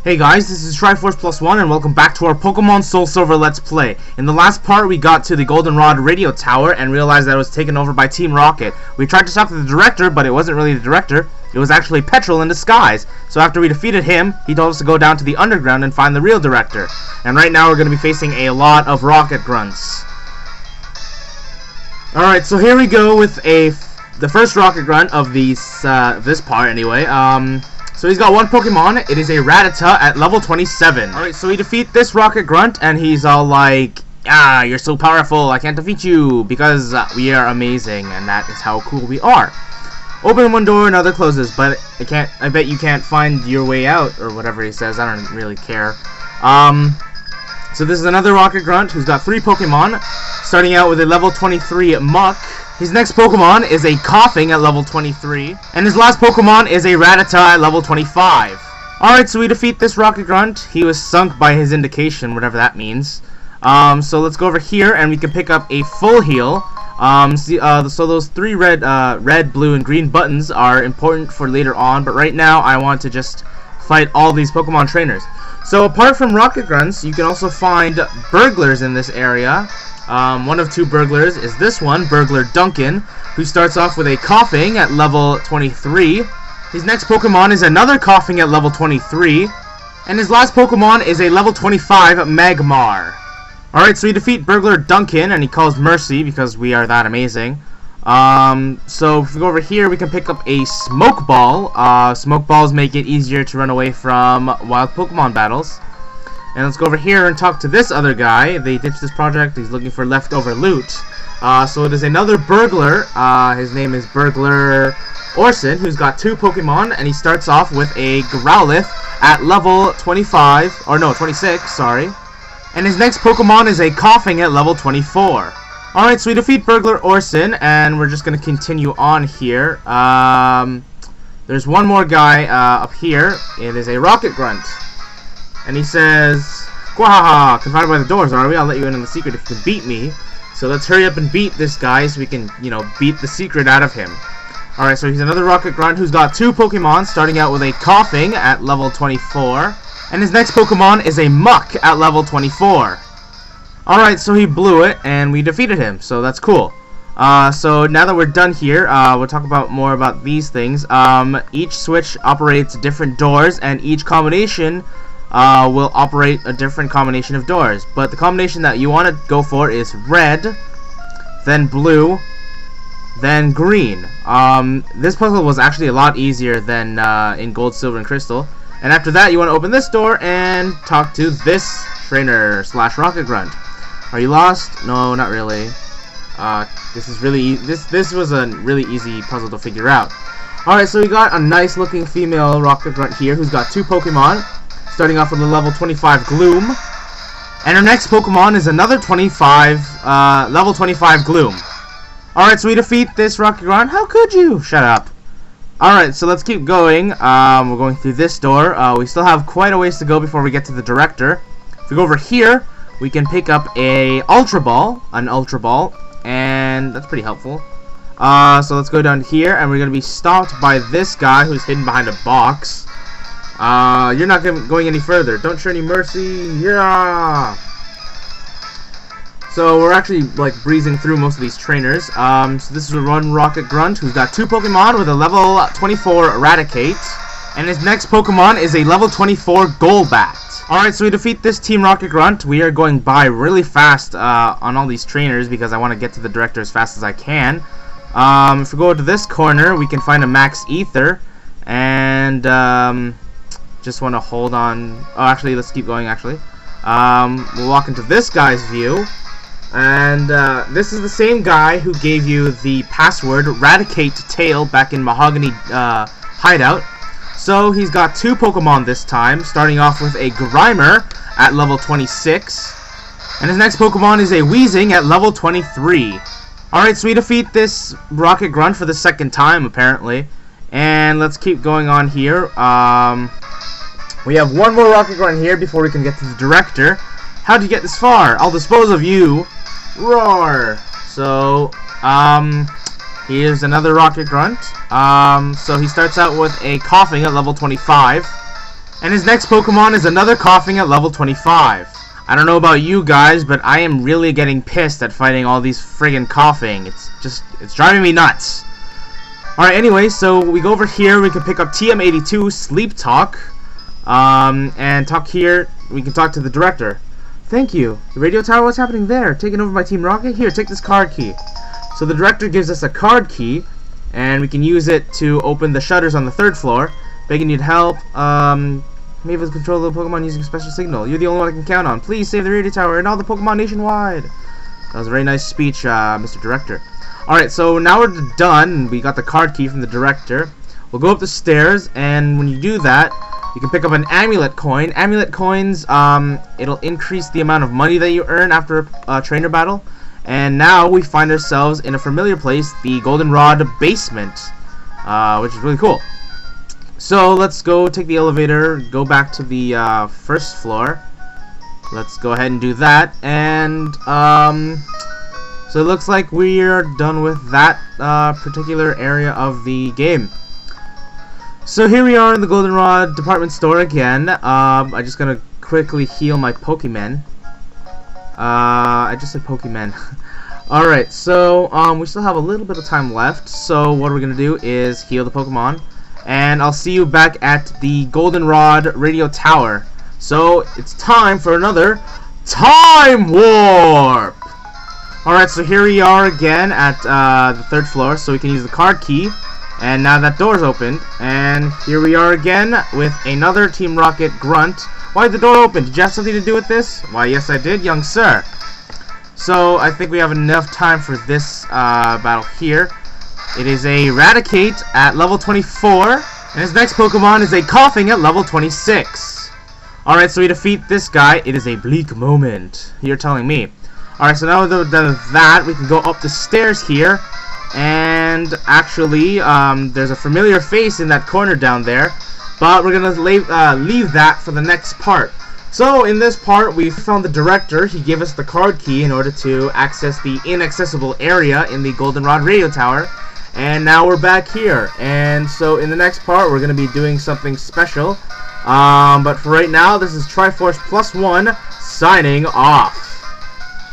Hey guys, this is Triforce Plus One, and welcome back to our Pokemon SoulSilver Let's Play. In the last part, we got to the Goldenrod Radio Tower and realized that it was taken over by Team Rocket. We tried to talk to the director, but it wasn't really the director. It was actually Petrol in disguise. So after we defeated him, he told us to go down to the underground and find the real director. And right now, we're going to be facing a lot of Rocket Grunts. Alright, so here we go with the first Rocket Grunt of this part, anyway. So he's got one Pokemon. It is a Rattata at level 27. Alright, so we defeat this Rocket Grunt, and he's all like, "Ah, you're so powerful, I can't defeat you, because we are amazing, and that is how cool we are." Open one door, another closes, but I bet you can't find your way out, or whatever he says. I don't really care. So this is another Rocket Grunt who's got 3 Pokemon, starting out with a level 23 Muck. His next Pokemon is a Koffing at level 23, and his last Pokemon is a Rattata at level 25. Alright, so we defeat this Rocket Grunt. He was sunk by his indication, whatever that means. So let's go over here, and we can pick up a full heal. So those 3 red, blue, and green buttons are important for later on, but right now I want to just fight all these Pokemon trainers. So apart from Rocket Grunts, you can also find burglars in this area. One of 2 burglars is this one, Burglar Duncan, who starts off with a Koffing at level 23. His next Pokemon is another Koffing at level 23. And his last Pokemon is a level 25 Magmar. Alright, so we defeat Burglar Duncan, and he calls Mercy because we are that amazing. So if we go over here, we can pick up a Smoke Ball. Smoke Balls make it easier to run away from wild Pokemon battles. And let's go over here and talk to this other guy. They ditched this project. He's looking for leftover loot. So it is another burglar. His name is Burglar Orson, who's got 2 Pokemon, and he starts off with a Growlithe at level 26, sorry. And his next Pokemon is a Koffing at level 24. Alright, so we defeat Burglar Orson, and we're just going to continue on here. There's one more guy up here. It is a Rocket Grunt. And he says, "Quahaha, confined by the doors, are we? I'll let you in on the secret if you can beat me. So let's hurry up and beat this guy so we can, beat the secret out of him." Alright, so he's another Rocket Grunt who's got 2 Pokemon, starting out with a Koffing at level 24. And his next Pokemon is a Muck at level 24. Alright, so he blew it, and we defeated him, so that's cool. So now that we're done here, we'll talk more about these things. Each switch operates different doors, and each combination will operate a different combination of doors. But the combination that you want to go for is red, then blue, then green. This puzzle was actually a lot easier than in Gold, Silver, and Crystal. And after that, you want to open this door and talk to this trainer / Rocket Grunt. Are you lost? No, not really. This was a really easy puzzle to figure out. Alright, so we got a nice looking female Rocket Grunt here who's got 2 Pokemon, starting off with a level 25 Gloom. And her next Pokemon is another level 25 Gloom. Alright, so we defeat this Rocket Grunt. How could you? Shut up. Alright, so let's keep going. We're going through this door. We still have quite a ways to go before we get to the director. If we go over here, we can pick up an Ultra Ball, and that's pretty helpful. So let's go down here, and we're going to be stopped by this guy who's hidden behind a box. You're not going any further. Don't show any mercy. Yeah! So we're actually breezing through most of these trainers. So this is one Rocket Grunt who's got 2 Pokemon with a level 24 Eradicate. And his next Pokemon is a level 24 Golbat. Alright, so we defeat this Team Rocket Grunt. We are going by really fast on all these trainers because I want to get to the director as fast as I can. If we go to this corner, we can find a Max Ether. And just want to hold on. Oh, actually, let's keep going, actually. We'll walk into this guy's view. And this is the same guy who gave you the password Radicate Tail back in Mahogany Hideout. So he's got 2 Pokemon this time, starting off with a Grimer at level 26. And his next Pokemon is a Weezing at level 23. Alright, so we defeat this Rocket Grunt for the 2nd time, apparently. And let's keep going on here. We have one more Rocket Grunt here before we can get to the director. How'd you get this far? I'll dispose of you. Roar! So, here's another Rocket Grunt. So he starts out with a Koffing at level 25. And his next Pokemon is another Koffing at level 25. I don't know about you guys, but I am really getting pissed at fighting all these friggin' Koffing. It's driving me nuts. Alright, anyway, so we go over here, we can pick up TM82, Sleep Talk, and talk here, we can talk to the director. Thank you. The radio tower, what's happening there? Taking over by Team Rocket? Here, take this card key. So the director gives us a card key, and we can use it to open the shutters on the 3rd floor. Begging need help. Maybe able to control the Pokemon using special signal. You're the only one I can count on. Please save the radio tower and all the Pokemon nationwide. That was a very nice speech, Mr. Director. Alright, so now we're done. We got the card key from the director. We'll go up the stairs, and when you do that, you can pick up an amulet coin. Amulet coins, it'll increase the amount of money that you earn after a trainer battle. And now we find ourselves in a familiar place, the Goldenrod basement, which is really cool. So let's go take the elevator, go back to the 1st floor. Let's go ahead and do that. And so it looks like we are done with that particular area of the game. So here we are in the Goldenrod department store again. I'm just gonna quickly heal my Pokemon. I just said Pokemon. Alright, so we still have a little bit of time left. So what we're gonna do is heal the Pokemon. And I'll see you back at the Goldenrod Radio Tower. So it's time for another Time Warp! Alright, so here we are again at the 3rd floor. So we can use the card key. And now that door's opened, and here we are again with another Team Rocket Grunt. Why did the door open? Did you have something to do with this? Why, yes I did, young sir. So, I think we have enough time for this battle here. It is a Raticate at level 24, and his next Pokemon is a Koffing at level 26. Alright, so we defeat this guy. It is a bleak moment. You're telling me. Alright, so now that we're done with that, we can go up the stairs here. And actually, there's a familiar face in that corner down there, but we're gonna leave that for the next part. So in this part, we found the director. He gave us the card key in order to access the inaccessible area in the Goldenrod Radio Tower, and now we're back here. And so in the next part, we're gonna be doing something special. But for right now, this is Triforce Plus One signing off.